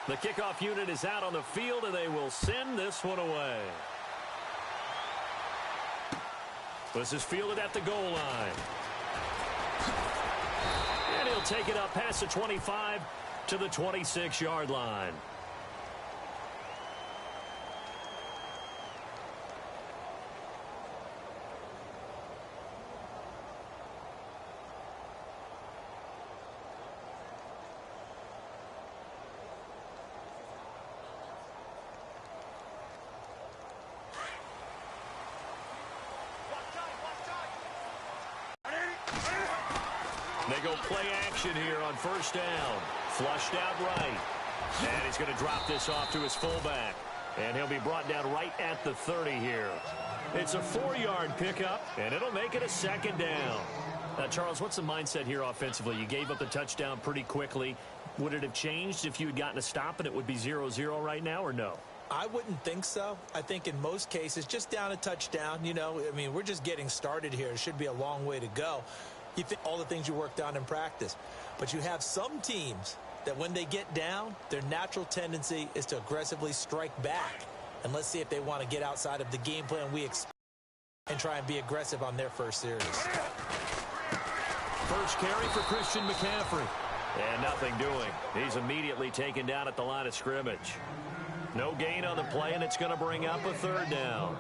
The kickoff unit is out on the field, and they will send this one away. This is fielded at the goal line. And he'll take it up past the 25 to the 26-yard line. They go play action here on first down. Flushed out right. And he's going to drop this off to his fullback. And he'll be brought down right at the 30 here. It's a 4-yard pickup, and it'll make it a second down. Now, Charles, what's the mindset here offensively? You gave up the touchdown pretty quickly. Would it have changed if you had gotten a stop and it would be 0-0 right now, or no? I wouldn't think so. I think in most cases, just down a touchdown, you know, I mean, we're just getting started here. It should be a long way to go. You think all the things you worked on in practice. But you have some teams that when they get down, their natural tendency is to aggressively strike back. And let's see if they want to get outside of the game plan we expect and try and be aggressive on their first series. First carry for Christian McCaffrey. And nothing doing. He's immediately taken down at the line of scrimmage. No gain on the play, and it's going to bring up a third down.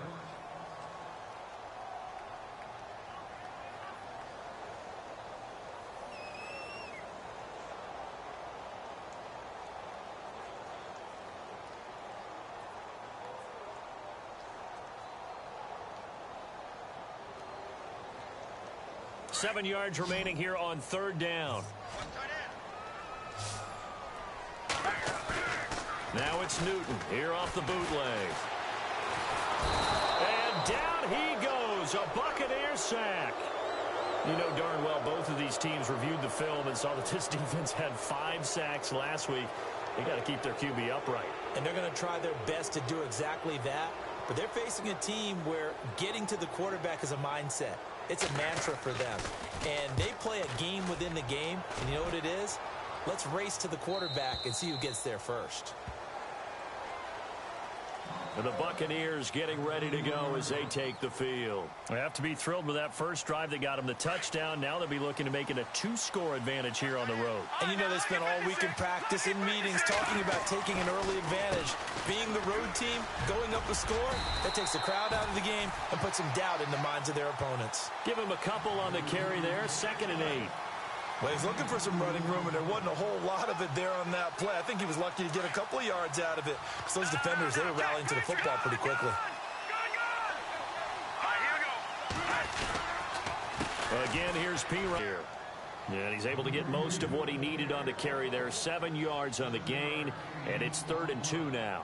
Seven yards remaining here on third down. Now it's Newton here off the bootleg. And down he goes. A Buccaneer sack. You know darn well both of these teams reviewed the film and saw that this defense had 5 sacks last week. They got to keep their QB upright. And they're going to try their best to do exactly that. But they're facing a team where getting to the quarterback is a mindset. It's a mantra for them. And they play a game within the game. And you know what it is? Let's race to the quarterback and see who gets there first. And the Buccaneers getting ready to go as they take the field. They have to be thrilled with that first drive that got them the touchdown. Now they'll be looking to make it a 2-score advantage here on the road. And you know they spent all week in practice, in meetings, talking about taking an early advantage. Being the road team, going up a score, that takes the crowd out of the game and puts some doubt in the minds of their opponents. Give them a couple on the carry there, 2nd and 8. Well, he's looking for some running room, and there wasn't a whole lot of it there on that play. I think he was lucky to get a couple of yards out of it. Because those defenders, they were rallying to the football pretty quickly. Again, here's P. here. And he's able to get most of what he needed on the carry there. 7 yards on the gain, and it's 3rd and 2 now.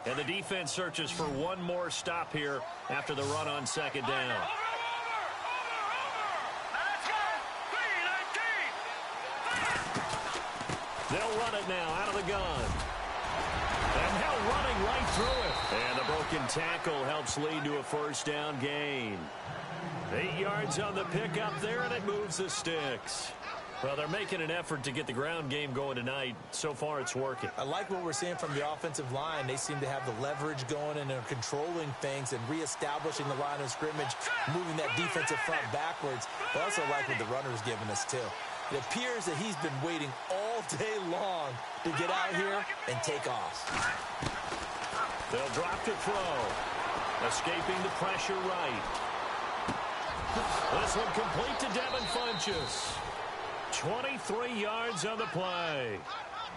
And the defense searches for one more stop here after the run on 2nd down. They'll run it now out of the gun. And now running right through it. And the broken tackle helps lead to a first down gain. 8 yards on the pickup there, and it moves the sticks. Well, they're making an effort to get the ground game going tonight. So far, it's working. I like what we're seeing from the offensive line. They seem to have the leverage going and are controlling things and reestablishing the line of scrimmage, moving that defensive front backwards. But I also like what the runner's giving us, too. It appears that he's been waiting all day long to get out here and take off. They'll drop to throw. Escaping the pressure right. This one complete to Devin Funchess. 23 yards on the play.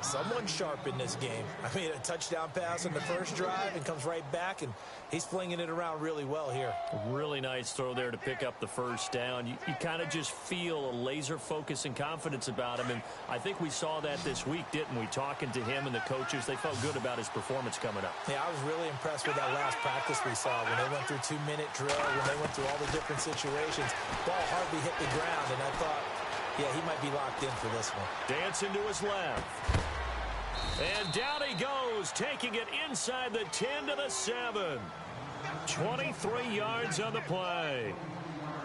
Someone sharp in this game. I mean, a touchdown pass on the first drive and comes right back, and he's flinging it around really well here. Really nice throw there to pick up the first down. You kind of just feel a laser focus and confidence about him, and I think we saw that this week, didn't we? Talking to him and the coaches, they felt good about his performance coming up. Yeah, I was really impressed with that last practice we saw when they went through 2-minute drill, when they went through all the different situations. Ball hardly hit the ground, and I thought, yeah, he might be locked in for this one. Dancing to his left. And down he goes, taking it inside the 10 to the 7. 23 yards on the play.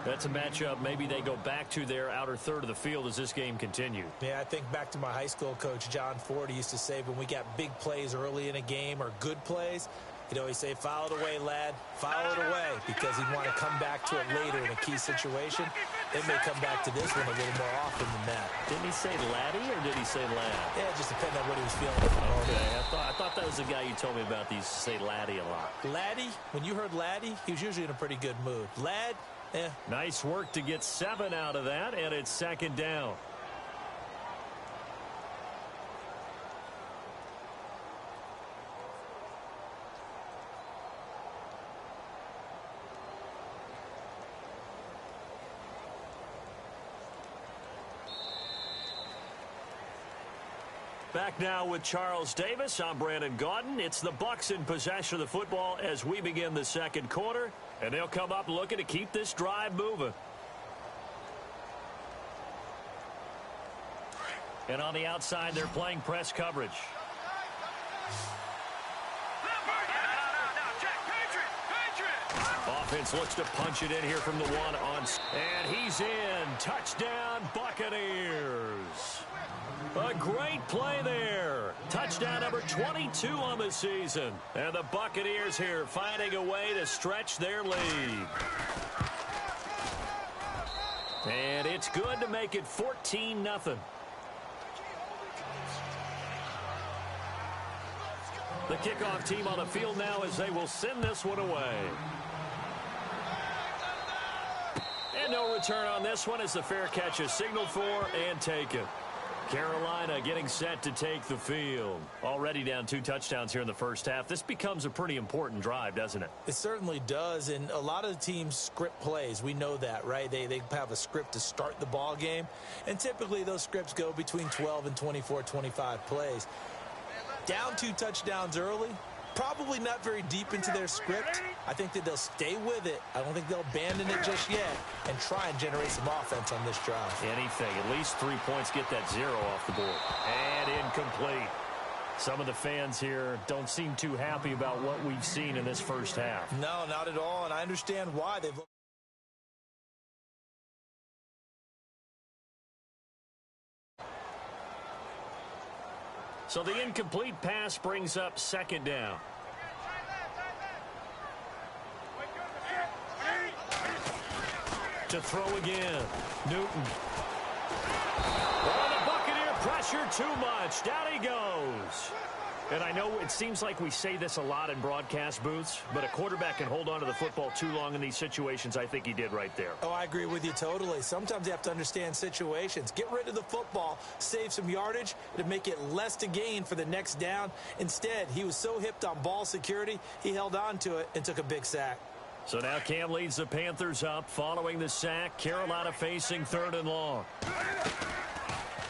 That's a matchup maybe they go back to their outer third of the field as this game continues. Yeah, I think back to my high school coach, John Ford. He used to say when we got big plays early in a game or good plays, he'd always say, file it away, lad, file it away, because he'd want to come back to it later in a key situation. They may come back to this one a little more often than that. Didn't he say laddie or did he say lad? Yeah, it just depended on what he was feeling at the moment. Okay, I thought that was the guy you told me about that used to say laddie a lot. Laddie, when you heard laddie, he was usually in a pretty good mood. Lad, Nice work to get 7 out of that, and it's second down. Back now with Charles Davis. I'm Brandon Gaudin. It's the Bucs in possession of the football as we begin the second quarter. And they'll come up looking to keep this drive moving. And on the outside, they're playing press coverage. Offense looks to punch it in here from the one on. And he's in. Touchdown, Buccaneers. A great play there. Touchdown number 22 on the season. And the Buccaneers here finding a way to stretch their lead. And it's good to make it 14-0. The kickoff team on the field now as they will send this one away. And no return on this one as the fair catch is signaled for and taken. Carolina getting set to take the field. Already down 2 touchdowns here in the first half. This becomes a pretty important drive, doesn't it? It certainly does, and a lot of the teams script plays. We know that, right? They have a script to start the ball game, and typically those scripts go between 12 and 24, 25 plays. Down 2 touchdowns early, probably not very deep into their script. I think that they'll stay with it. I don't think they'll abandon it just yet and try and generate some offense on this drive. Anything. At least 3 points, get that 0 off the board. And incomplete. Some of the fans here don't seem too happy about what we've seen in this first half. No, not at all, and I understand why. They've So the incomplete pass brings up second down. To throw again. Newton. Oh, the Buccaneer pressure too much. Down he goes. And I know it seems like we say this a lot in broadcast booths, but a quarterback can hold on to the football too long in these situations. I think he did right there. Oh, I agree with you totally. Sometimes you have to understand situations. Get rid of the football, save some yardage to make it less to gain for the next down. Instead, he was so hipped on ball security, he held on to it and took a big sack. So now Cam leads the Panthers up following the sack. Carolina facing 3rd and long.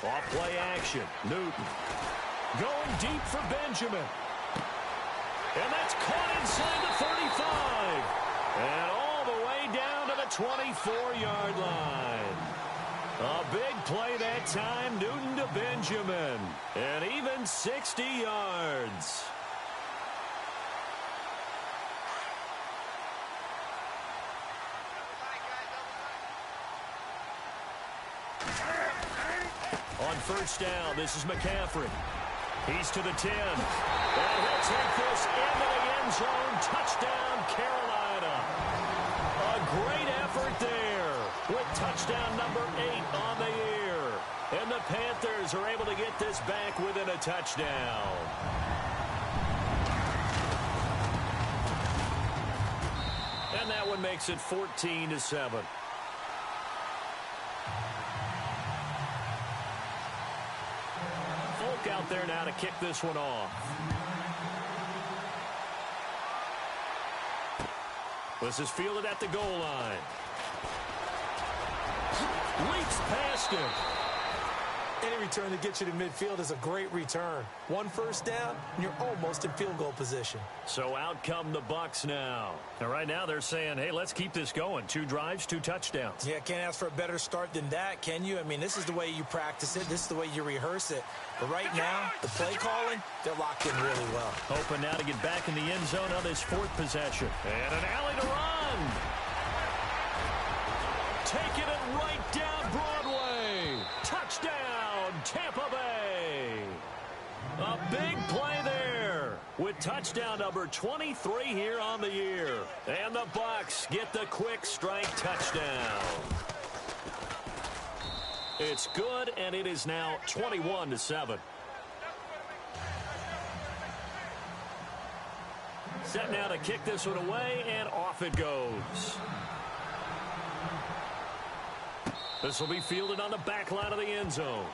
Off play action. Newton. Going deep for Benjamin. And that's caught inside the 35. And all the way down to the 24-yard line. A big play that time. Newton to Benjamin. And even 60 yards. On first down, this is McCaffrey. He's to the 10. And he'll take this into the end zone. Touchdown, Carolina. A great effort there with touchdown number 8 on the year. And the Panthers are able to get this back within a touchdown. And that one makes it 14-7. Out there now to kick this one off. This is fielded at the goal line. Leaps past him. Any return that gets you to midfield is a great return. One first down, and you're almost in field goal position. So out come the Bucs now. And right now they're saying, hey, let's keep this going. 2 drives, 2 touchdowns. Yeah, can't ask for a better start than that, can you? I mean, this is the way you practice it. This is the way you rehearse it. But right now, the play calling, they're locked in really well. Hoping now to get back in the end zone on this 4th possession. And an alley to run. Taking it right down Broadway. Touchdown, Tampa Bay. A big play there with touchdown number 23 here on the year. And the Bucs get the quick strike touchdown. It's good, and it is now 21-7. Set now to kick this one away, and off it goes. This will be fielded on the back line of the end zone.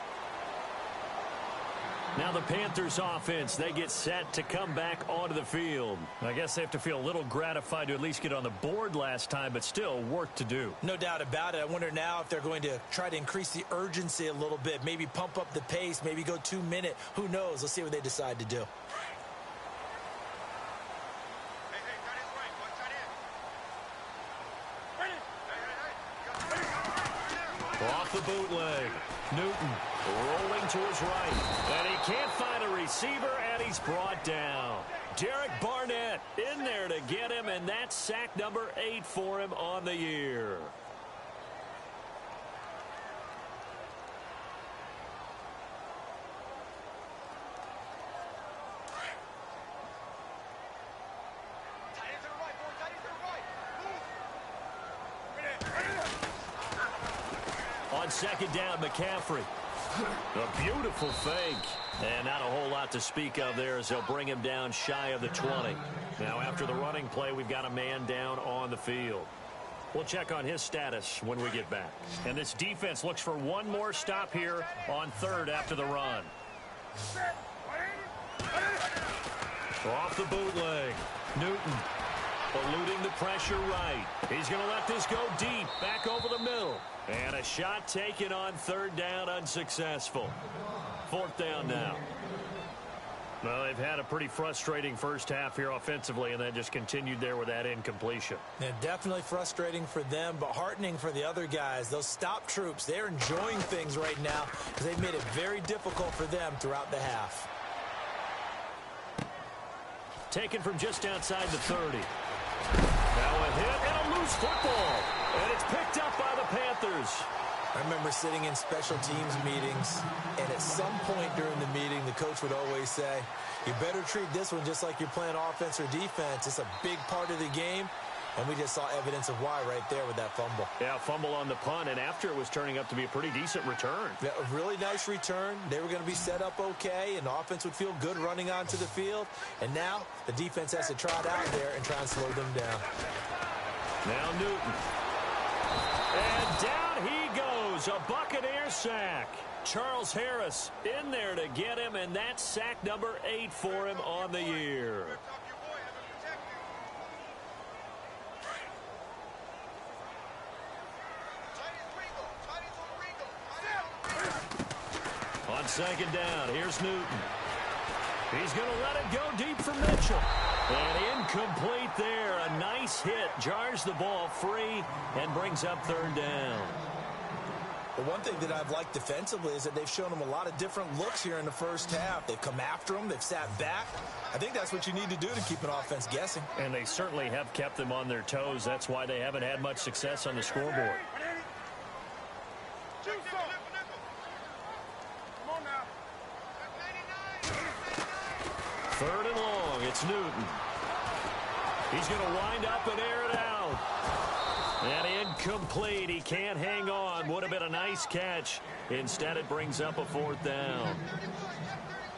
Now the Panthers offense, they get set to come back onto the field. I guess they have to feel a little gratified to at least get on the board last time, but still work to do. No doubt about it. I wonder now if they're going to try to increase the urgency a little bit, maybe pump up the pace, maybe go 2-minute. Who knows? Let's see what they decide to do. Off the bootleg. Newton rolling to his right. And he can't find a receiver, and he's brought down. Derek Barnett in there to get him, and that's sack number 8 for him on the year. On second down, McCaffrey. A beautiful fake. And not a whole lot to speak of there as they'll bring him down shy of the 20. Now after the running play, we've got a man down on the field. We'll check on his status when we get back. And this defense looks for one more stop here on 3rd after the run. Off the bootleg. Newton eluding the pressure right. He's going to let this go deep, back over the middle. And a shot taken on 3rd down, unsuccessful. 4th down now. Well, they've had a pretty frustrating first half here offensively, and then just continued there with that incompletion. Yeah, definitely frustrating for them, but heartening for the other guys. Those stop troops, they're enjoying things right now because they've made it very difficult for them throughout the half. Taken from just outside the 30. Now a hit and a loose football. And it's picked up by the Panthers. I remember sitting in special teams meetings, and at some point during the meeting, the coach would always say, you better treat this one just like you're playing offense or defense. It's a big part of the game, and we just saw evidence of why right there with that fumble. Yeah, fumble on the punt, and after it was turning up to be a pretty decent return. Yeah, a really nice return. They were going to be set up okay, and the offense would feel good running onto the field. And now the defense has to trot out there and try and slow them down. Now Newton. And down he goes, a Buccaneer sack. Charles Harris in there to get him, and that's sack number 8 for him on the year. On second down, here's Newton. He's going to let it go deep for Mitchell. And incomplete there. A nice hit. Jars the ball free and brings up 3rd down. The one thing that I've liked defensively is that they've shown them a lot of different looks here in the first half. They've come after them. They've sat back. I think that's what you need to do to keep an offense guessing. And they certainly have kept them on their toes. That's why they haven't had much success on the scoreboard. Third and long, it's Newton. He's going to wind up and air it out. And incomplete. He can't hang on. Would have been a nice catch. Instead, it brings up a 4th down.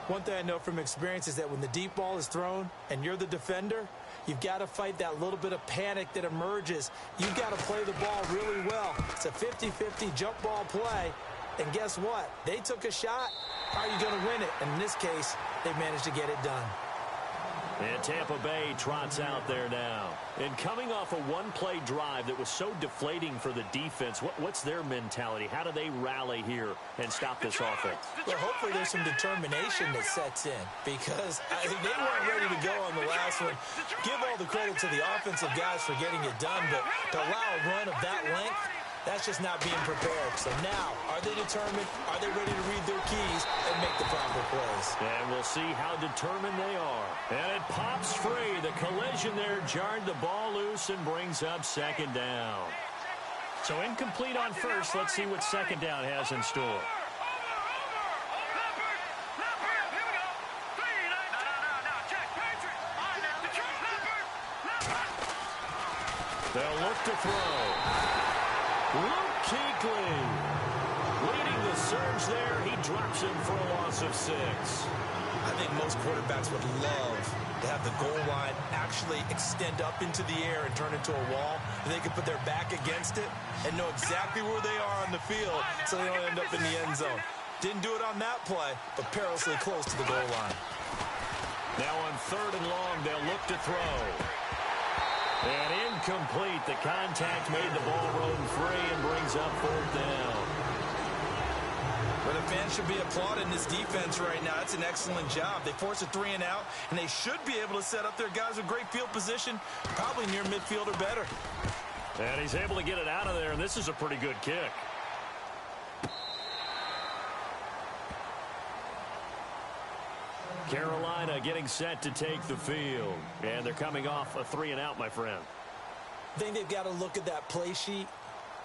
One thing I know from experience is that when the deep ball is thrown and you're the defender, you've got to fight that little bit of panic that emerges. You've got to play the ball really well. It's a 50-50 jump ball play. And guess what? They took a shot. How are you going to win it? And in this case, they managed to get it done. And Tampa Bay trots out there now. And coming off a one-play drive that was so deflating for the defense, what's their mentality? How do they rally here and stop this offense? Well, hopefully there's some determination that sets in because they weren't ready to go on the last one. Give all the credit to the offensive guys for getting it done, but to allow a run of that length, that's just not being prepared. So now, are they determined? Are they ready to read their keys and make the proper plays? And we'll see how determined they are. And it pops free. The collision there jarred the ball loose and brings up second down. So incomplete on first. Let's see what second down has in store. They'll look to throw. Luke Kuechly leading the surge there. He drops him for a loss of 6. I think most quarterbacks would love to have the goal line actually extend up into the air and turn into a wall. And they can put their back against it and know exactly where they are on the field so they don't end up in the end zone. Didn't do it on that play, but perilously close to the goal line. Now on 3rd and long, they'll look to throw. And incomplete. The contact made the ball roam free and brings up 4th down. But the fans should be applauding this defense right now. It's an excellent job. They force a 3 and out, and they should be able to set up their guys with great field position, probably near midfield or better. And he's able to get it out of there, and this is a pretty good kick. Carolina getting set to take the field. And they're coming off a 3 and out, my friend. I think they've got to look at that play sheet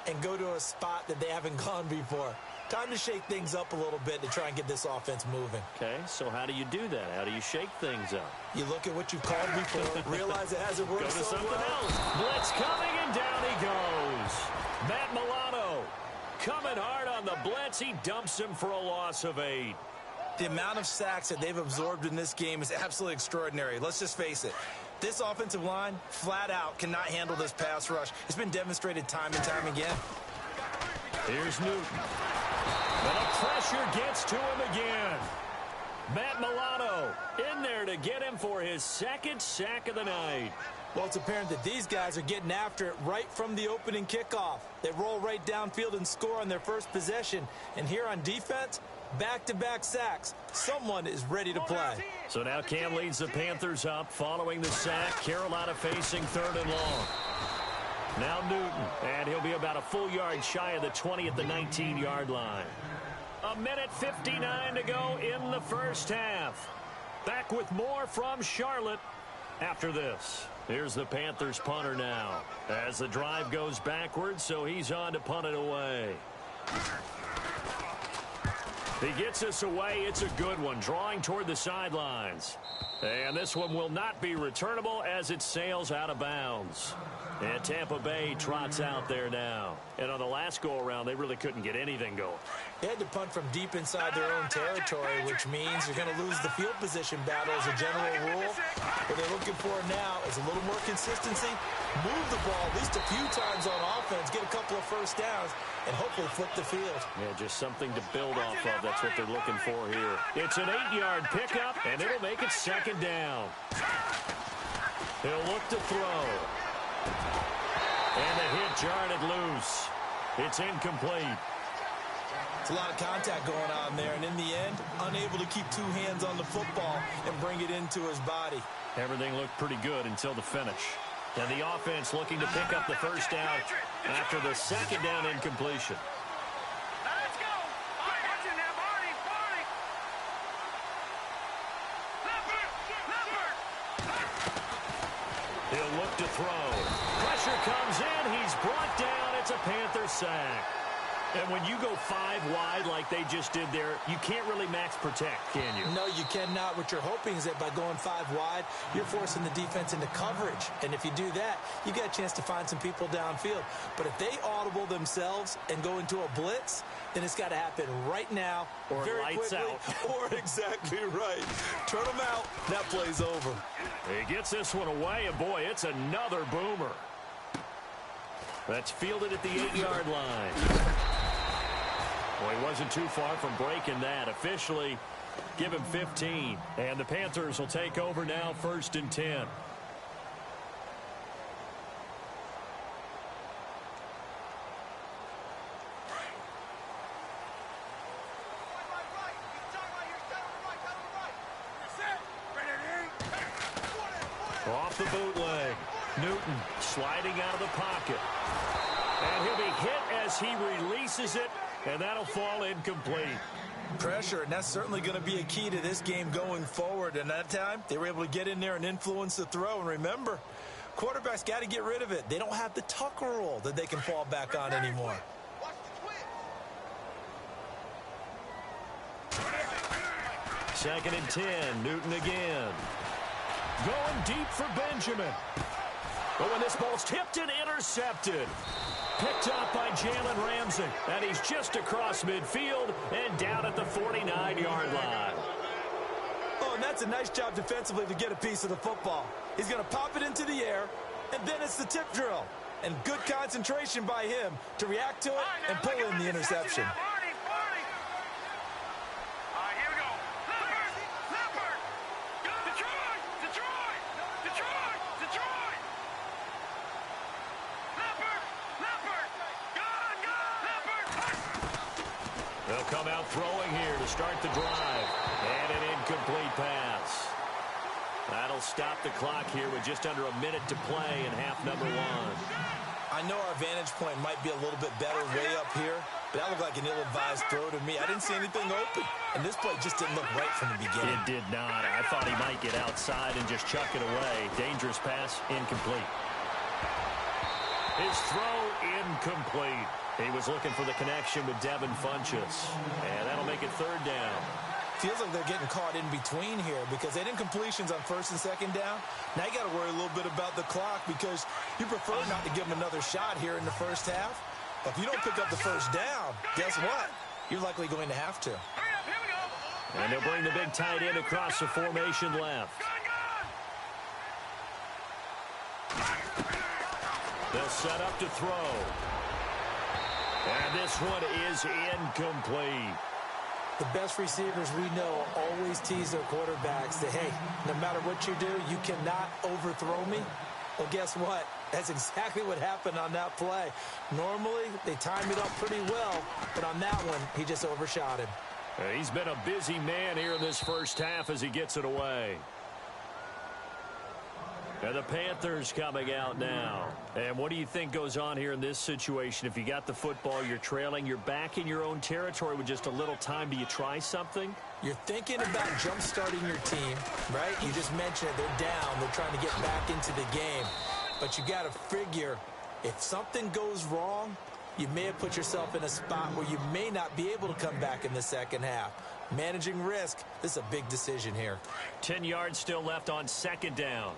and go to a spot that they haven't gone before. Time to shake things up a little bit to try and get this offense moving. Okay, so how do you do that? How do you shake things up? You look at what you've called before, realize it hasn't worked Go to so something well. else. Blitz coming, and down he goes. Matt Milano coming hard on the blitz. He dumps him for a loss of 8. The amount of sacks that they've absorbed in this game is absolutely extraordinary. Let's just face it. This offensive line, flat out, cannot handle this pass rush. It's been demonstrated time and time again. Here's Newton. And the pressure gets to him again. Matt Milano in there to get him for his 2nd sack of the night. Well, it's apparent that these guys are getting after it right from the opening kickoff. They roll right downfield and score on their first possession. And here on defense, back-to-back sacks. Someone is ready to play. So now Cam leads the Panthers up following the sack. Carolina facing 3rd and long. Now Newton, and he'll be about a full yard shy of the 20 at the 19-yard line. 1:59 to go in the first half. Back with more from Charlotte after this. Here's the Panthers punter now as the drive goes backwards, so he's on to punt it away. He gets us away. It's a good one, drawing toward the sidelines. And this one will not be returnable as it sails out of bounds. And Tampa Bay trots out there now. And on the last go-around, they really couldn't get anything going. They had to punt from deep inside their own territory, which means you're going to lose the field position battle as a general rule. What they're looking for now is a little more consistency, move the ball at least a few times on offense, get a couple of first downs, and hopefully flip the field. Yeah, just something to build off of. That's what they're looking for here. It's an 8-yard pickup, and it'll make it 2nd down. He'll look to throw. And the hit jarred it loose. It's incomplete. It's a lot of contact going on there, and in the end, unable to keep 2 hands on the football and bring it into his body. Everything looked pretty good until the finish. And the offense looking to pick up the first down after the 2nd down incompletion. Let's go. Watching that, Barney. He'll look to throw. Pressure comes in. He's brought down. It's a Panther sack. And when you go 5 wide like they just did there, you can't really max protect, can you? No, you cannot. What you're hoping is that by going 5 wide, you're forcing the defense into coverage. And if you do that, you get a chance to find some people downfield. But if they audible themselves and go into a blitz, then it's got to happen right now. Or very lights quickly, out. Or exactly right. Turn them out. That play's over. He gets this one away, and boy, it's another boomer. That's fielded at the 8-yard line. Well, he wasn't too far from breaking that. Officially, Give him 15. And the Panthers will take over now, 1st and 10. Off the bootleg. Newton sliding out of the pocket. And he'll be hit as he releases it, and that'll fall incomplete. Pressure, and that's certainly going to be a key to this game going forward. And that time, they were able to get in there and influence the throw. And remember, quarterbacks got to get rid of it. They don't have the Tucker rule that they can fall back on anymore. 2nd and 10. Newton again. Going deep for Benjamin. But when this ball's tipped and intercepted. Picked up by Jalen Ramsey. And he's just across midfield and down at the 49-yard line. Oh, and that's a nice job defensively to get a piece of the football. He's going to pop it into the air, and then it's the tip drill. And good concentration by him to react to it and pull in the interception. They'll come out throwing here to start the drive. And an incomplete pass. That'll stop the clock here with just under a minute to play in half number 1. I know our vantage point might be a little bit better way up here, but that looked like an ill-advised throw to me. I didn't see anything open, and this play just didn't look right from the beginning. It did not. I thought he might get outside and just chuck it away. Dangerous pass, incomplete. His throw, incomplete. He was looking for the connection with Devin Funchess, and that'll make it 3rd down. Feels like they're getting caught in between here because they didn't completions on 1st and 2nd down. Now you got to worry a little bit about the clock because you prefer not to give them another shot here in the 1st half. But if you don't pick up the 1st down, guess what? You're likely going to have to. And they'll bring the big tight end across the formation left. They'll set up to throw. And this one is incomplete. The best receivers we know always tease their quarterbacks that, hey, no matter what you do, you cannot overthrow me. Well, guess what? That's exactly what happened on that play. Normally, they time it up pretty well, but on that one, he just overshot him. He's been a busy man here in this 1st half as he gets it away. And the Panthers coming out now. And what do you think goes on here in this situation? If you got the football, you're trailing, you're back in your own territory with just a little time. Do you try something? You're thinking about jump-starting your team, right? You just mentioned it. They're down. They're trying to get back into the game. But you got to figure, if something goes wrong, you may have put yourself in a spot where you may not be able to come back in the 2nd half. Managing risk, this is a big decision here. 10 yards still left on 2nd down.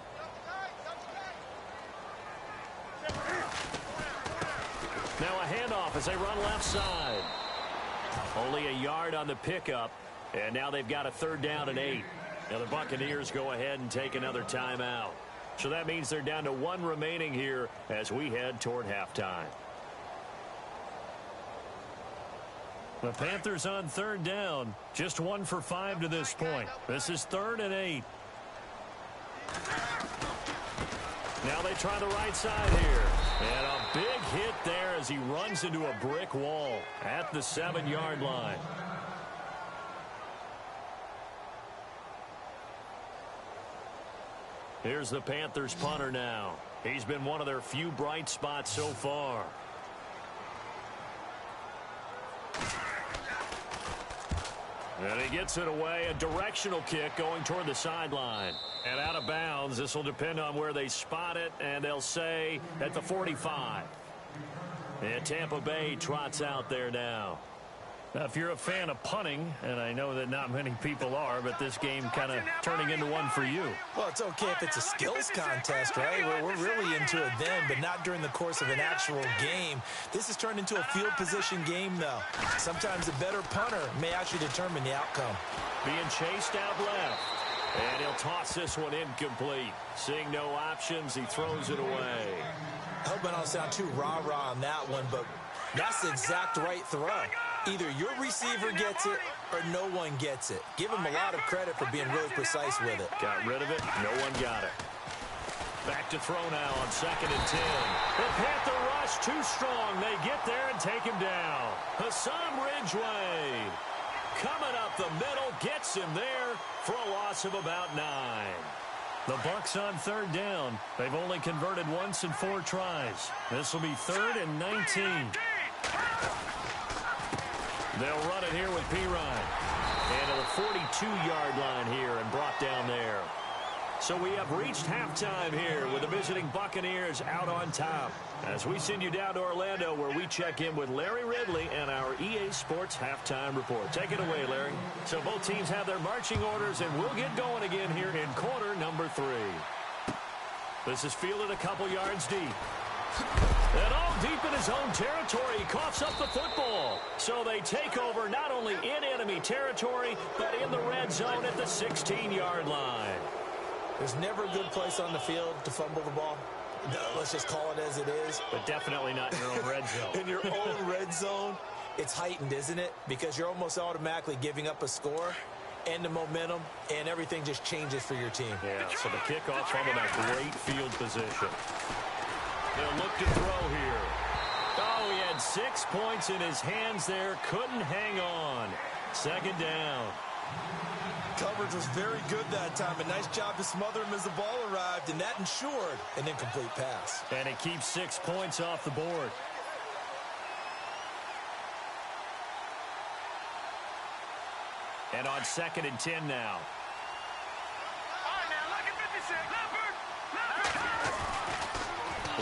Now a handoff as they run left side. Only a yard on the pickup, and now they've got a 3rd down and 8. Now the Buccaneers go ahead and take another timeout. So that means they're down to 1 remaining here as we head toward halftime. The Panthers on 3rd down. Just 1 for 5 to this point. This is 3rd and 8. Now they try the right side here. And a big hit there as he runs into a brick wall at the 7-yard line. Here's the Panthers punter now. He's been one of their few bright spots so far. And he gets it away. A directional kick going toward the sideline. And out of bounds. This will depend on where they spot it. And they'll say at the 45. And Tampa Bay trots out there now. Now, if you're a fan of punting, and I know that not many people are, but this game kind of turning into one for you. Well, it's okay if it's a skills contest, right? We're really into it then, but not during the course of an actual game. This has turned into a field position game, though. Sometimes a better punter may actually determine the outcome. Being chased out left. And he'll toss this one incomplete. Seeing no options, he throws it away. I hope I don't sound too rah-rah on that one, but that's the exact right throw. Either your receiver gets it or no one gets it. Give him a lot of credit for being really precise with it. Got rid of it. No one got it. Back to throw now on 2nd and 10. The Panther rush too strong. They get there and take him down. Hassan Ridgeway coming up the middle, gets him there for a loss of about 9. The Bucs on 3rd down. They've only converted once in 4 tries. This will be 3rd and 19. They'll run it here with Pirine. And to the 42-yard line here and brought down there. So we have reached halftime here with the visiting Buccaneers out on top. As we send you down to Orlando where we check in with Larry Ridley and our EA Sports Halftime Report. Take it away, Larry. So both teams have their marching orders, and we'll get going again here in quarter number 3. This is fielded a couple yards deep. And all deep in his own territory, he coughs up the football. So they take over not only in enemy territory, but in the red zone at the 16-yard line. There's never a good place on the field to fumble the ball. Let's just call it as it is. But definitely not in your own red zone. In your own red zone, it's heightened, isn't it? Because you're almost automatically giving up a score and the momentum, and everything just changes for your team. Yeah, so the kickoff from a great field position. They'll look to throw here. Oh, he had 6 points in his hands there. Couldn't hang on. 2nd down. Coverage was very good that time. A nice job to smother him as the ball arrived, and that ensured an incomplete pass. And it keeps 6 points off the board. And on 2nd and 10 now. All right, now, look at 56. Leopard.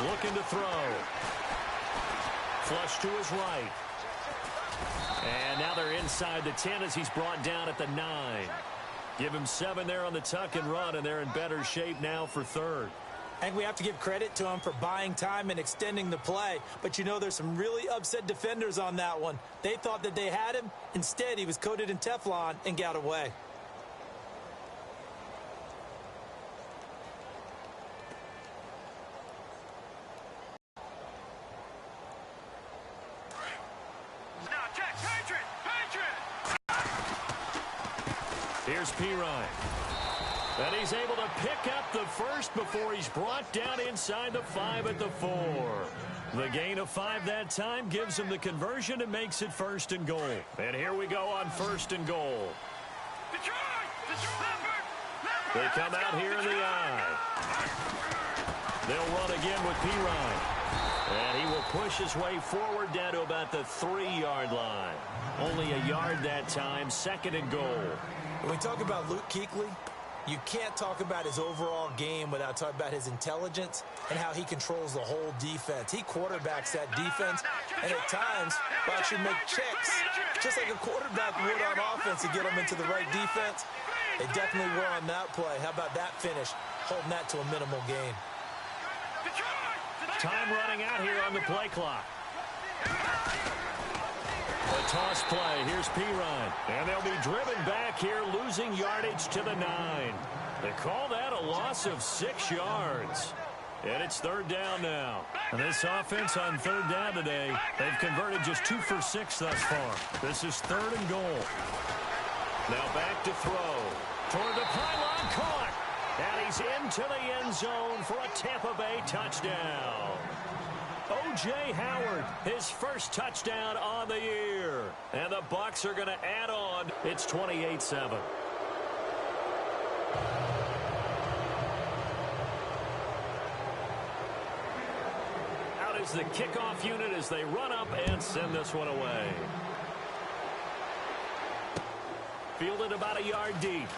Looking to throw. Flush to his right. And now they're inside the 10 as he's brought down at the 9. Give him 7 there on the tuck and run, and they're in better shape now for 3rd. And we have to give credit to him for buying time and extending the play. But, you know, there's some really upset defenders on that one. They thought that they had him. Instead, he was coated in Teflon and got away. Now, check. Patriot. Here's Pirine. And he's able to pick up the first before he's brought down inside the 5 at the 4. The gain of 5 that time gives him the conversion and makes it 1st and goal. And here we go on 1st and goal. They come out here in the eye. They'll run again with Pirine. And he will push his way forward down to about the 3-yard line. Only a yard that time, 2nd and goal. When we talk about Luke Kuechly, you can't talk about his overall game without talking about his intelligence and how he controls the whole defense. He quarterbacks that defense, and at times, well, should make checks, just like a quarterback would on offense to get them into the right defense. They definitely were on that play. How about that finish, holding that to a minimal gain. Time running out here on the play clock. A toss play. Here's Pirine. And they'll be driven back here, losing yardage to the 9. They call that a loss of 6 yards. And it's 3rd down now. And this offense on 3rd down today, they've converted just 2 for 6 thus far. This is 3rd and goal. Now back to throw. Toward the pylon, caught. And he's into the end zone for a Tampa Bay touchdown. O.J. Howard, his first touchdown on the year. And the Bucs are going to add on. It's 28-7. Out is the kickoff unit as they run up and send this one away. Fielded about a yard deep.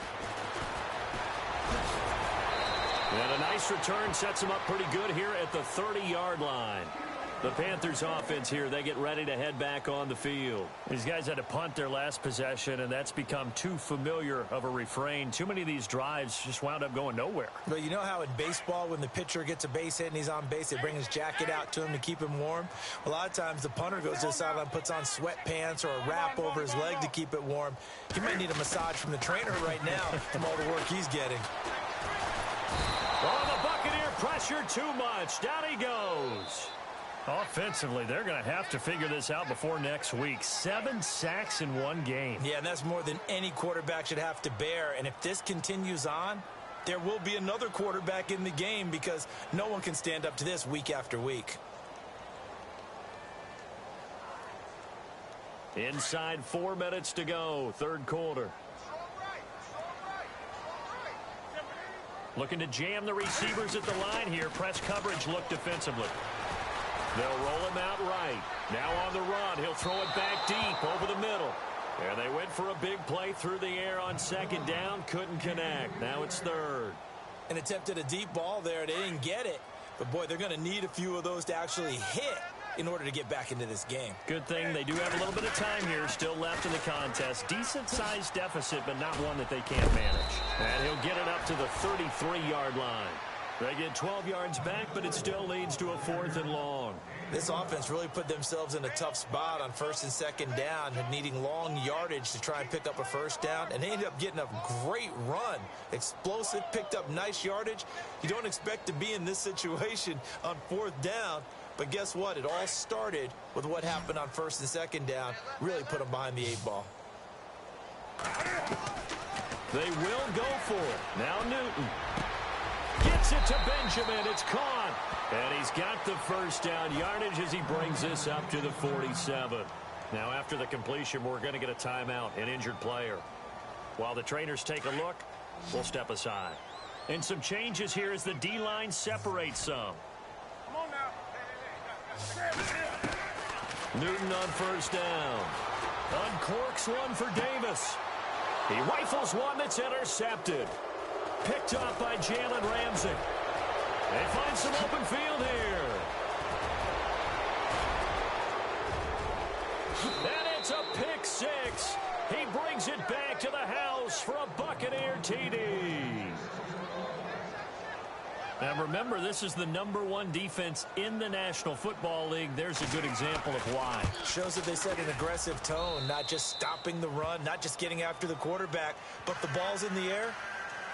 And a nice return sets them up pretty good here at the 30-yard line. The Panthers offense here, they get ready to head back on the field. These guys had to punt their last possession, and that's become too familiar of a refrain. Too many of these drives just wound up going nowhere. But you know how in baseball, when the pitcher gets a base hit and he's on base, they bring his jacket out to him to keep him warm? A lot of times the punter goes to the sideline, puts on sweatpants or a wrap over his leg to keep it warm. He might need a massage from the trainer right now from all the work he's getting. Oh, the Buccaneer pressure too much. Down he goes. Offensively, they're going to have to figure this out before next week. 7 sacks in one game. Yeah, and that's more than any quarterback should have to bear. And if this continues on, there will be another quarterback in the game because no one can stand up to this week after week. Inside 4 minutes to go, third quarter. Looking to jam the receivers at the line here. Press coverage look defensively. They'll roll him out right. Now on the run, he'll throw it back deep over the middle. And they went for a big play through the air on second down. Couldn't connect. Now it's third. And attempted a deep ball there. They didn't get it. But, boy, they're going to need a few of those to actually hit in order to get back into this game. Good thing they do have a little bit of time here still left in the contest. Decent-sized deficit, but not one that they can't manage. And he'll get it up to the 33-yard line. They get 12 yards back, but it still leads to a 4th and long. This offense really put themselves in a tough spot on first and second down, needing long yardage to try and pick up a first down, and they ended up getting a great run. Explosive, picked up nice yardage. You don't expect to be in this situation on 4th down, but guess what? It all started with what happened on first and second down. Really put them behind the 8 ball. They will go for it. Now Newton. Gets it to Benjamin. It's caught. And he's got the first down yardage as he brings this up to the 47. Now after the completion, we're going to get a timeout, an injured player. While the trainers take a look, we'll step aside. And some changes here as the D-line separates some. Come on now. Newton on first down. Uncorks one for Davis. He rifles one that's intercepted. Picked up by Jalen Ramsey. They find some open field here. And it's a pick six. He brings it back to the house for a Buccaneer TD. Now remember, this is the #1 defense in the National Football League. There's a good example of why. Shows that they set an aggressive tone, not just stopping the run, not just getting after the quarterback, but the ball's in the air.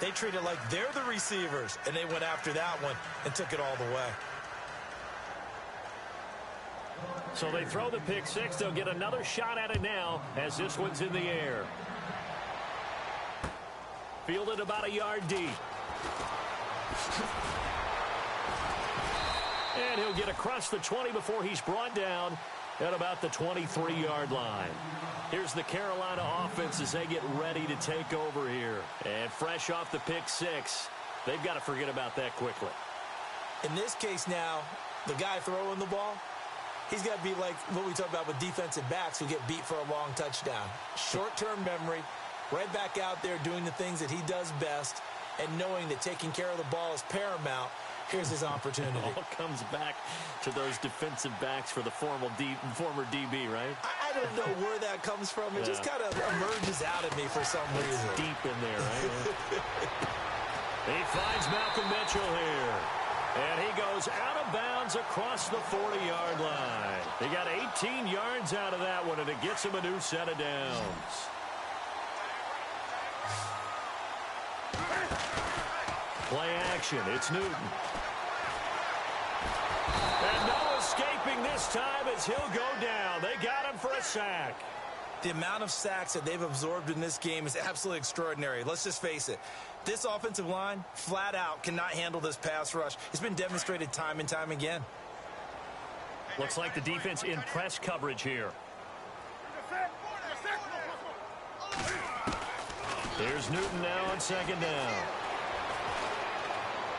They treat it like they're the receivers, and they went after that one and took it all the way. So they throw the pick six. They'll get another shot at it now as this one's in the air. Fielded about a yard deep. And he'll get across the 20 before he's brought down at about the 23-yard line. Here's the Carolina offense as they get ready to take over here. And fresh off the pick six, they've got to forget about that quickly. In this case now, the guy throwing the ball, he's got to be like what we talk about with defensive backs who get beat for a long touchdown. Short-term memory, right back out there doing the things that he does best, and knowing that taking care of the ball is paramount. Here's his opportunity. It all comes back to those defensive backs for the former DB, right? I don't know where that comes from. It just kind of emerges out of me for some reason. Deep in there, right? He finds Malcolm Mitchell here. And he goes out of bounds across the 40-yard line. He got 18 yards out of that one, and it gets him a new set of downs. Play action. It's Newton. And no escaping this time as he'll go down. They got him for a sack. The amount of sacks that they've absorbed in this game is absolutely extraordinary. Let's just face it. This offensive line, flat out, cannot handle this pass rush. It's been demonstrated time and time again. Looks like the defense in press coverage here. Here's Newton now on second down.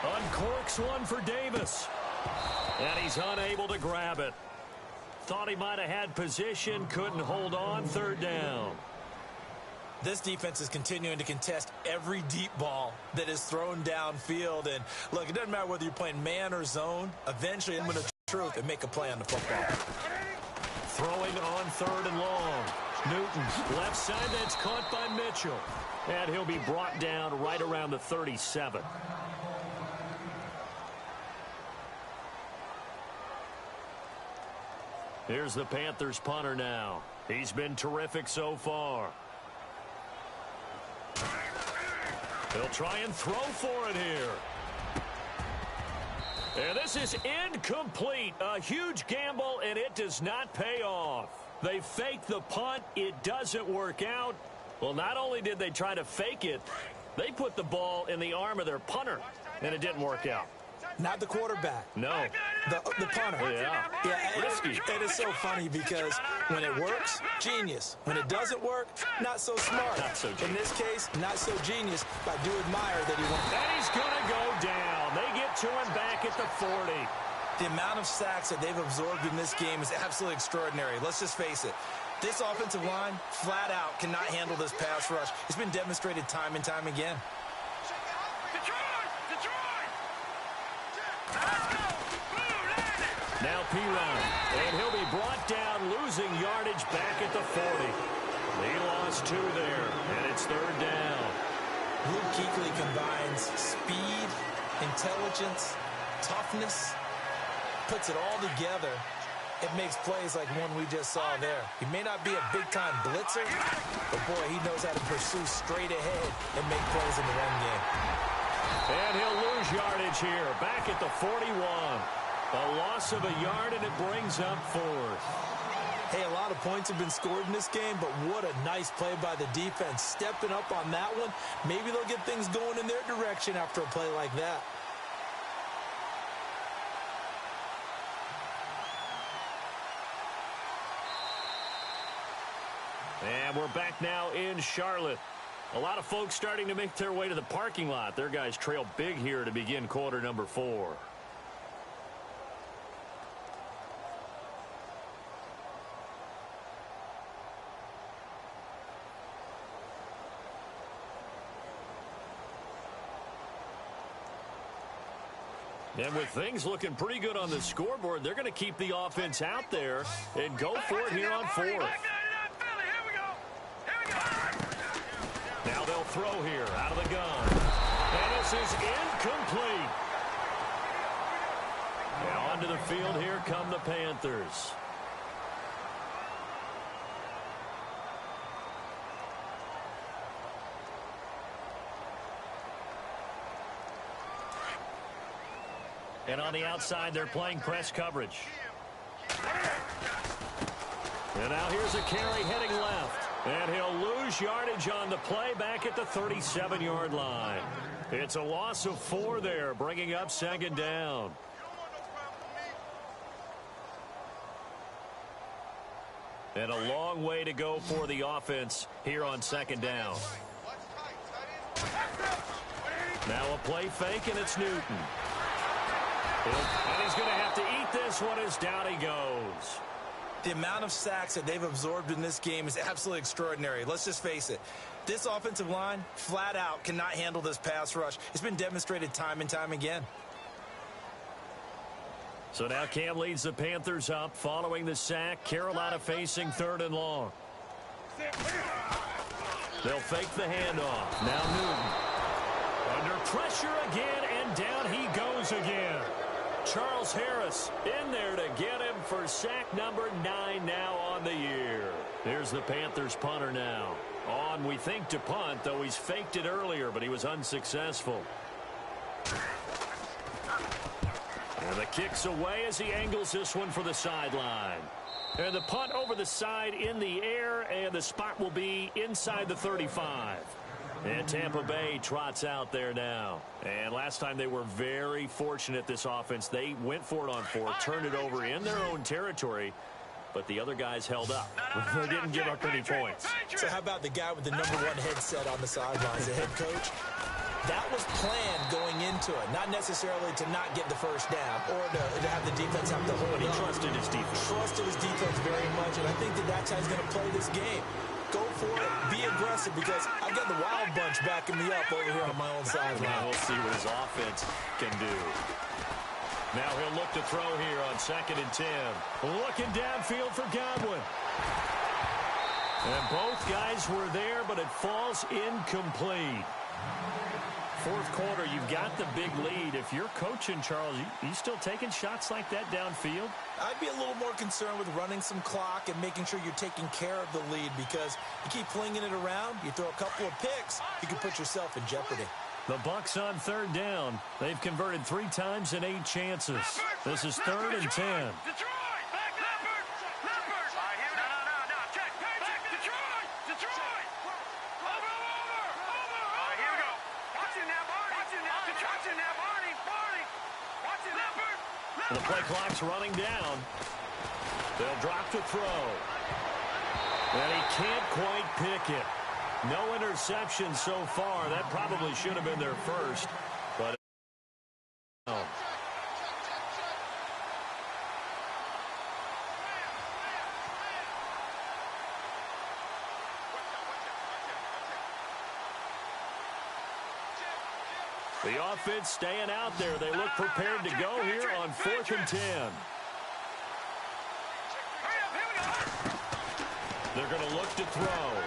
Uncorks one for Davis. And he's unable to grab it. Thought he might have had position, couldn't hold on, third down. This defense is continuing to contest every deep ball that is thrown downfield. And, look, it doesn't matter whether you're playing man or zone. Eventually, I'm going to truth and make a play on the football. Throwing on third and long. Newton, left side, that's caught by Mitchell. And he'll be brought down right around the 37. Here's the Panthers punter now. He's been terrific so far. He'll try and throw for it here. And this is incomplete. A huge gamble, and it does not pay off. They fake the punt. It doesn't work out. Well, not only did they try to fake it, they put the ball in the arm of their punter, and it didn't work out. Not the quarterback. No. The punter. Yeah. Risky. It is so funny because when it works, genius. When it doesn't work, not so smart. Not so genius. In this case, not so genius, but I do admire that he won. And he's going to go down. They get to him back at the 40. The amount of sacks that they've absorbed in this game is absolutely extraordinary. Let's just face it. This offensive line, flat out, cannot handle this pass rush. It's been demonstrated time and time again. Now Piron, and he'll be brought down, losing yardage back at the 40. They lost 2 there, and it's 3rd down. Luke Kuechly combines speed, intelligence, toughness, puts it all together. It makes plays like one we just saw there. He may not be a big-time blitzer, but, boy, he knows how to pursue straight ahead and make plays in the run game. And he'll lose yardage here, back at the 41. A loss of a yard, and it brings up 4th. Hey, a lot of points have been scored in this game, but what a nice play by the defense. Stepping up on that one, maybe they'll get things going in their direction after a play like that. And we're back now in Charlotte. A lot of folks starting to make their way to the parking lot. Their guys trail big here to begin quarter number 4. And with things looking pretty good on the scoreboard, they're going to keep the offense out there and go for it here on 4th. Now they'll throw here out of the gun. And this is incomplete. Now onto the field here come the Panthers. And on the outside, they're playing press coverage. And now here's a carry heading left. And he'll lose yardage on the play back at the 37-yard line. It's a loss of 4 there, bringing up 2nd down. And a long way to go for the offense here on 2nd down. Now a play fake, and it's Newton. And he's going to have to eat this one as down he goes. The amount of sacks that they've absorbed in this game is absolutely extraordinary. Let's just face it. This offensive line, flat out, cannot handle this pass rush. It's been demonstrated time and time again. So now Cam leads the Panthers up following the sack. Carolina facing 3rd and long. They'll fake the handoff. Now Newton. Under pressure again, and down he goes again. Charles Harris in there to get him for sack number 9 now on the year. Here's the Panthers punter now. On, we think, to punt, though he's faked it earlier, but he was unsuccessful. And the kick's away as he angles this one for the sideline. And the punt over the side in the air, and the spot will be inside the 35. And Tampa Bay trots out there now. And last time they were very fortunate, this offense. They went for it on 4, turned it over in their own territory, but the other guys held up. They didn't give up any points. So how about the guy with the number 1 headset on the sidelines, the head coach? That was planned going into it, not necessarily to not get the first down or to have the defense have to hold But he up. trusted his defense. Trusted his defense very much, and I think that's how he's going to play this game. Go for it, be aggressive, because I've got the wild bunch backing me up over here on my own sideline. Now we'll see what his offense can do. Now he'll look to throw here on 2nd and 10. Looking downfield for Godwin. And both guys were there, but it falls incomplete. 4th quarter, you've got the big lead. If you're coaching, Charles, you still taking shots like that downfield? I'd be a little more concerned with running some clock and making sure you're taking care of the lead, because you keep flinging it around, you throw a couple of picks, you can put yourself in jeopardy. The Bucs on third down. They've converted 3 times in 8 chances. This is 3rd and 10. Detroit! Back Leopard! Leopard! No. Check! Detroit! Detroit! Over! Here we go. Watch it now, Barney. Watch it now, Barney. Watch it, Leopard! The play clock's running down. They'll drop to throw. And he can't quite pick it. No interception so far. That probably should have been their first. But no. The offense staying out there. They look prepared to go here on 4th and 10. They're going to look to throw.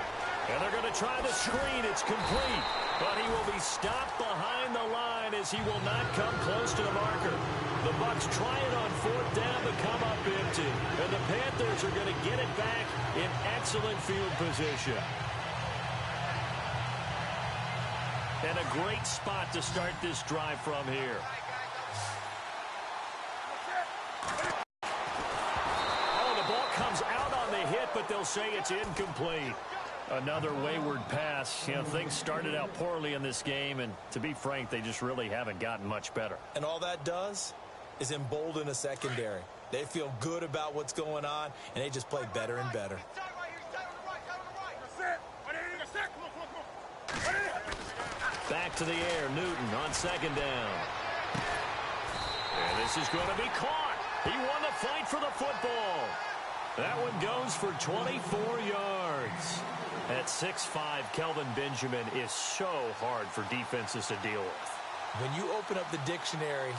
And they're going to try the screen. It's complete. But he will be stopped behind the line as he will not come close to the marker. The Bucs try it on 4th down to come up empty. And the Panthers are going to get it back in excellent field position. And a great spot to start this drive from here. Oh, the ball comes out on the hit, but they'll say it's incomplete. Another wayward pass. You know, things started out poorly in this game, and to be frank, they just really haven't gotten much better. And all that does is embolden a secondary. They feel good about what's going on, and they just play better and better. Back to the air, Newton on 2nd down. And this is going to be caught. He won the fight for the football. That one goes for 24 yards. At 6'5", Kelvin Benjamin is so hard for defenses to deal with. When you open up the dictionary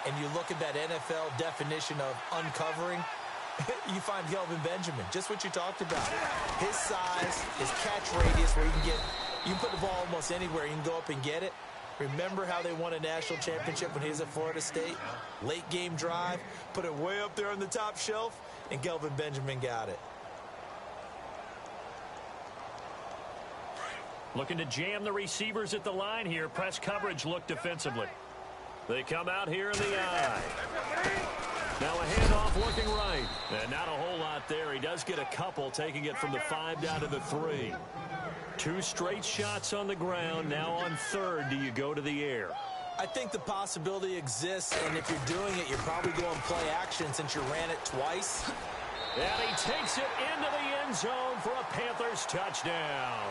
and you look at that NFL definition of uncovering, you find Kelvin Benjamin, just what you talked about. His size, his catch radius, where you can put the ball almost anywhere. You can go up and get it. Remember how they won a national championship when he was at Florida State? Late game drive, put it way up there on the top shelf, and Kelvin Benjamin got it. Looking to jam the receivers at the line here. Press coverage look defensively. They come out here in the eye. Now a handoff looking right. And not a whole lot there. He does get a couple, taking it from the 5 down to the 3. 2 straight shots on the ground. Now on 3rd, do you go to the air? I think the possibility exists, and if you're doing it, you're probably going play action since you ran it twice. And he takes it into the end zone for a Panthers touchdown.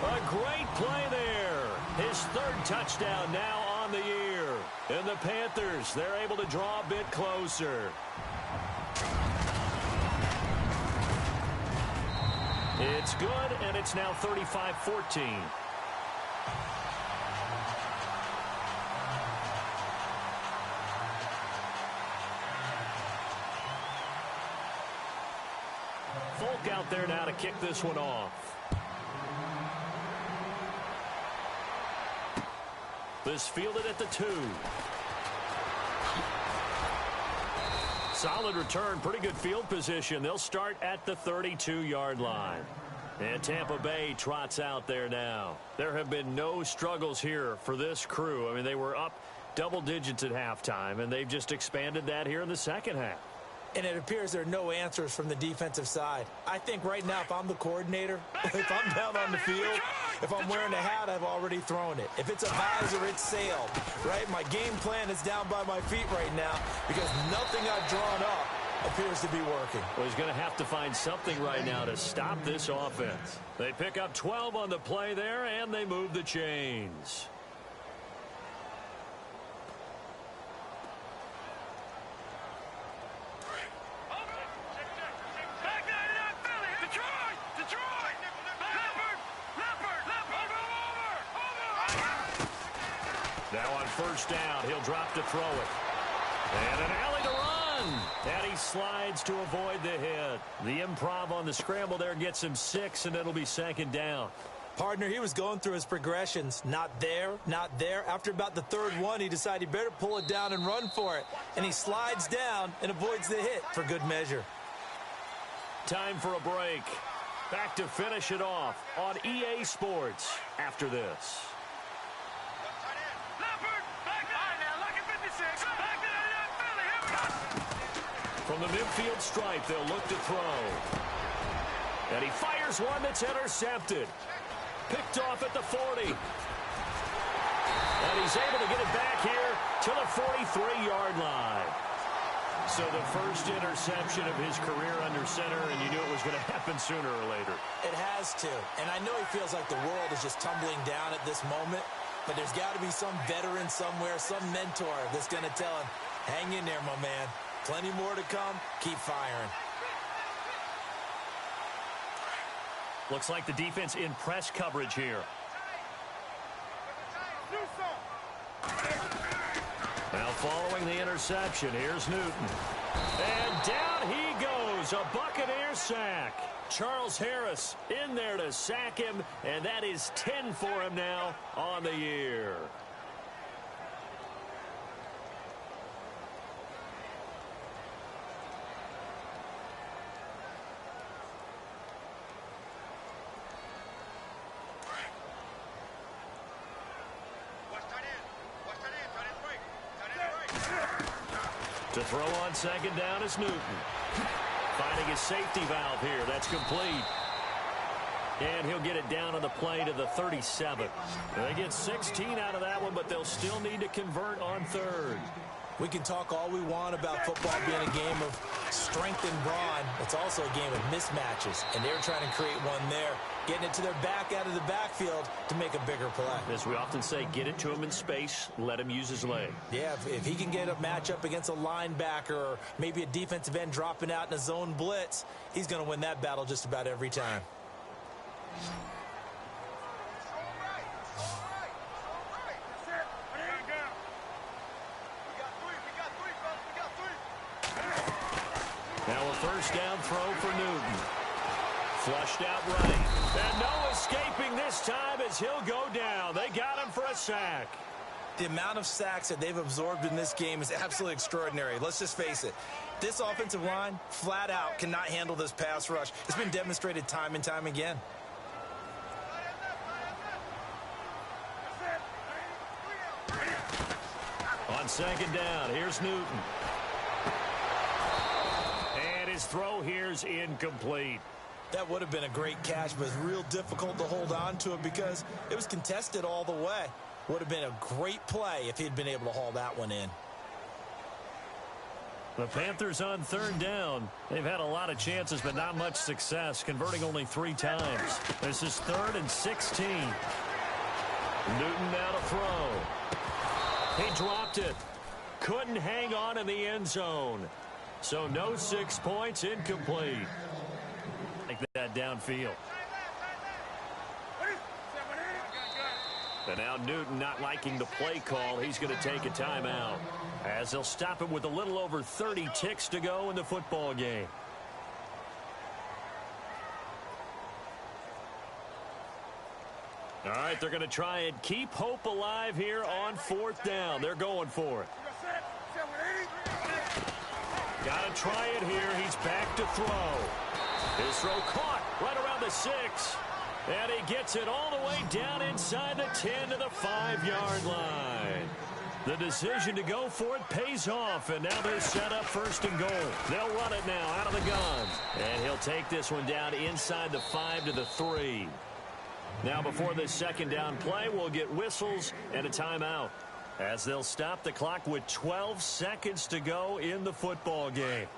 A great play there. His 3rd touchdown now on the year. And the Panthers, they're able to draw a bit closer. It's good, and it's now 35-14. Folk out there now to kick this one off. This fielded at the 2. Solid return, pretty good field position. They'll start at the 32-yard line. And Tampa Bay trots out there now. There have been no struggles here for this crew. I mean, they were up double digits at halftime, and they've just expanded that here in the second half. And it appears there are no answers from the defensive side. I think right now, if I'm the coordinator, if I'm down on the field, if I'm wearing a hat, I've already thrown it. If it's a visor, it's sailed, right? My game plan is down by my feet right now because nothing I've drawn up appears to be working. Well, he's going to have to find something right now to stop this offense. They pick up 12 on the play there, and they move the chains. Now on 1st down, he'll drop to throw it. And an alley to run. And he slides to avoid the hit. The improv on the scramble there gets him 6, and it'll be 2nd down. Partner, he was going through his progressions. Not there, not there. After about the 3rd one, he decided he better pull it down and run for it. And he slides down and avoids the hit for good measure. Time for a break. Back to finish it off on EA Sports after this. the midfield stripe, they'll look to throw. And he fires one that's intercepted. Picked off at the 40. And he's able to get it back here to the 43-yard line. So the first interception of his career under center, and you knew it was going to happen sooner or later. It has to. And I know he feels like the world is just tumbling down at this moment, but there's got to be some veteran somewhere, some mentor that's going to tell him, hang in there, my man. Plenty more to come. Keep firing. Looks like the defense in press coverage here. Now following the interception, here's Newton. And down he goes, a Buccaneer sack. Charles Harris in there to sack him, and that is 10 for him now on the year. To throw on second down is Newton. Finding his safety valve here. That's complete. And he'll get it down on the play to the 37. They get 16 out of that one, but they'll still need to convert on third. We can talk all we want about football being a game of strength and brawn. It's also a game of mismatches, and they're trying to create one there, getting it to their back out of the backfield to make a bigger play. As we often say, get it to him in space, let him use his leg. Yeah, if he can get a matchup against a linebacker or maybe a defensive end dropping out in a zone blitz, he's going to win that battle just about every time. Now a first down throw for Newton. Flushed out right. And no escaping this time as he'll go down. They got him for a sack. The amount of sacks that they've absorbed in this game is absolutely extraordinary. Let's just face it. This offensive line, flat out, cannot handle this pass rush. It's been demonstrated time and time again. On second down, here's Newton. And his throw here's incomplete. That would have been a great catch, but it's real difficult to hold on to it because it was contested all the way. Would have been a great play if he'd been able to haul that one in. The Panthers on third down. They've had a lot of chances, but not much success, converting only 3 times. This is 3rd and 16. Newton now to throw. He dropped it. Couldn't hang on in the end zone. So no 6 points, incomplete. Take that downfield. And now Newton not liking the play call. He's going to take a timeout as they'll stop him with a little over 30 ticks to go in the football game. All right, they're going to try and keep hope alive here on 4th down. They're going for it. Got to try it here. He's back to throw. His throw caught right around the 6. And he gets it all the way down inside the 10 to the 5-yard line. The decision to go for it pays off, and now they're set up 1st and goal. They'll run it now out of the gun. And he'll take this one down inside the 5 to the 3. Now before this second down play, we'll get whistles and a timeout as they'll stop the clock with 12 seconds to go in the football game.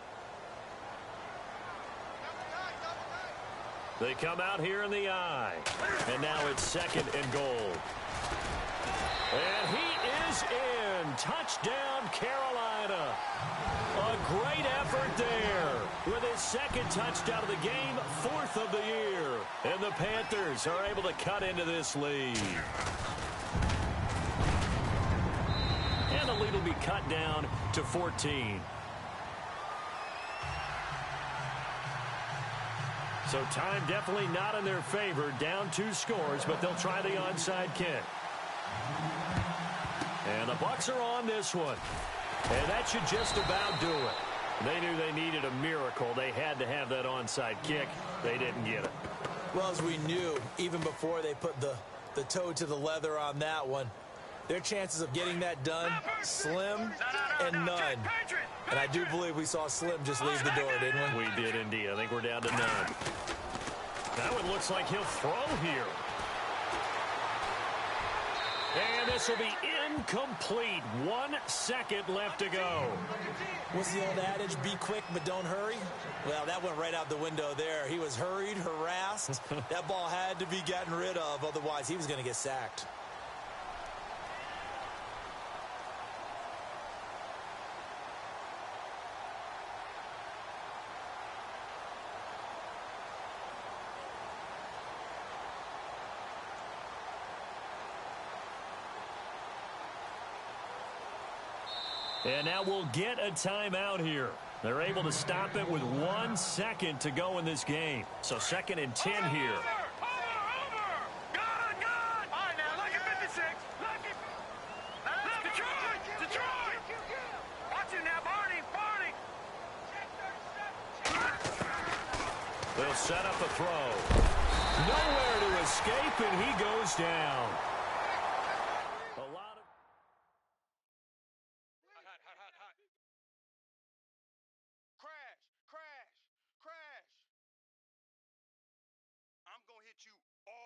They come out here in the I. And now it's 2nd and goal. And he is in. Touchdown, Carolina. A great effort there with his 2nd touchdown of the game, 4th of the year. And the Panthers are able to cut into this lead. And the lead will be cut down to 14. So time definitely not in their favor. Down 2 scores, but they'll try the onside kick. And the Bucs are on this one. And that should just about do it. They knew they needed a miracle. They had to have that onside kick. They didn't get it. Well, as we knew, even before they put the toe to the leather on that one, Their chances of getting that done, slim and none. And I do believe we saw Slim just leave the door, didn't we? We did indeed. I think we're down to none. Now it looks like he'll throw here. And this will be incomplete. 1 second left to go. What's the old adage? Be quick, but don't hurry. Well, that went right out the window there. He was hurried, harassed. That ball had to be gotten rid of. Otherwise, he was going to get sacked. And now we'll get a timeout here. They're able to stop it with 1 second to go in this game. So 2nd and 10 here. Over! Gone! All right, now, look at 56. Look at Detroit! Watch it now, Barney! They'll set up a throw. Nowhere to escape, and he goes down. Crash! I'm gonna hit you all